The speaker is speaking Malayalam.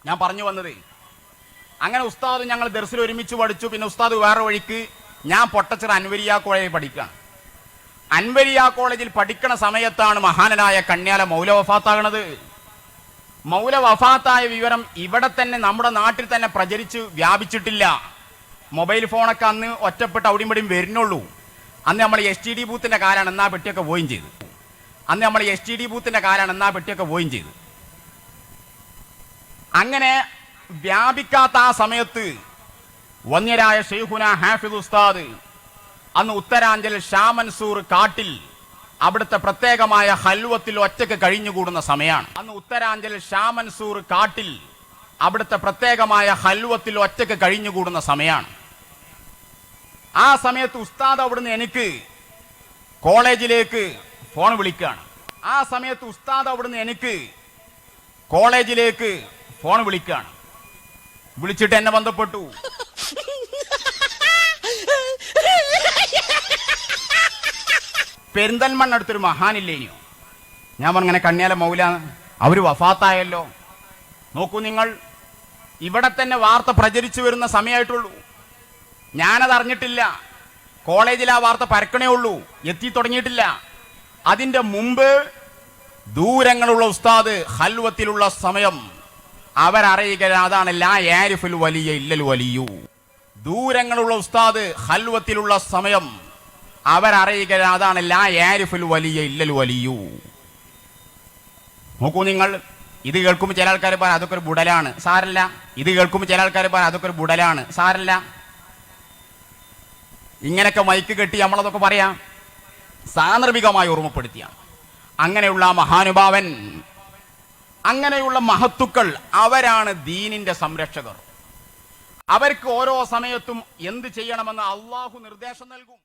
ഞാൻ പറഞ്ഞു വന്നത്, അങ്ങനെ ഉസ്താദ് ഞങ്ങൾ ദർസിൽ ഒരുമിച്ച് പഠിച്ചു. പിന്നെ ഉസ്താദ് വേറെ വഴിക്ക്, ഞാൻ പൊട്ടച്ചിറ അൻവരിയ കോളേജിൽ പഠിക്കുകയാണ്. അൻവരിയ കോളേജിൽ പഠിക്കണ സമയത്താണ് മഹാനായ കണ്യാല മൗല വഫാത്താകണത്. മൗല വഫാത്തായ വിവരം ഇവിടെ തന്നെ നമ്മുടെ നാട്ടിൽ തന്നെ പ്രചരിച്ച് വ്യാപിച്ചിട്ടില്ല. മൊബൈൽ ഫോണൊക്കെ അന്ന് ഒറ്റപ്പെട്ട് അവിടെയും ഇവിടെയും വരുന്നുള്ളൂ. അന്ന് നമ്മൾ STD ബൂത്തിന്റെ കാലാണ്, എന്നാ പെട്ടിയൊക്കെ പോയും ചെയ്തു. അങ്ങനെ വ്യാപിക്കാത്ത ആ സമയത്ത് വന്യരായ ഷെയ്ഖുന ഹാഫിദ് ഉസ്താദ് അന്ന് ഉത്തരാഞ്ചൽ ഷാ മൻസൂർ കാട്ടിൽ അവിടുത്തെ പ്രത്യേകമായ ഹൽവത്തിൽ ഒറ്റയ്ക്ക് കഴിഞ്ഞുകൂടുന്ന സമയമാണ്. ആ സമയത്ത് ഉസ്താദ് അവിടുന്ന് എനിക്ക് കോളേജിലേക്ക് ഫോൺ വിളിക്കുകയാണ്. വിളിച്ചിട്ട് എന്നെ ബന്ധപ്പെട്ടു. പെരിന്തൽമണ്ണ അടുത്തൊരു മഹാനില്ലേനിയോ. ഞാൻ പറഞ്ഞങ്ങനെ കണ്യാല മൗല അവര് വഫാത്തായല്ലോ. നോക്കൂ നിങ്ങൾ, ഇവിടെ തന്നെ വാർത്ത പ്രചരിച്ചു വരുന്ന സമയമായിട്ടുള്ളൂ. ഞാനത് അറിഞ്ഞിട്ടില്ല. കോളേജിൽ ആ വാർത്ത പരക്കണേ ഉള്ളൂ, എത്തി തുടങ്ങിയിട്ടില്ല. അതിന്റെ മുമ്പ് ദൂരങ്ങളുള്ള ഉസ്താദ് ഹൽവത്തിലുള്ള സമയം അവരറിയുക, അതാണ് ലാ യാരിഫുൽ വലിയ ഇല്ലൽ വലിയു. ദൂരങ്ങളുള്ള ഉസ്താദ് ഹൽവത്തിലുള്ള സമയം അവരറിയുക, അതാണ് ലാ യാരിഫുൽ വലിയ ഇല്ലൽ വലിയു. നോക്കൂ നിങ്ങൾ, ഇത് കേൾക്കുമ്പോൾ ചില ആൾക്കാർ പറയാം അതൊക്കെ ഒരു ബുടലാണ്, സാരല്ല. ഇങ്ങനെയൊക്കെ മൈക്ക് കെട്ടി നമ്മളതൊക്കെ പറയാം, സാന്ദർഭികമായി ഓർമ്മപ്പെടുത്തിയാണ്. അങ്ങനെയുള്ള മഹാനുഭാവൻ, അങ്ങനെയുള്ള മഹത്തുക്കൾ, അവരാണ് ദീനിന്റെ സംരക്ഷകർ. അവർക്ക് ഓരോ സമയത്തും എന്ത് ചെയ്യണമെന്ന് അള്ളാഹു നിർദ്ദേശം നൽകും.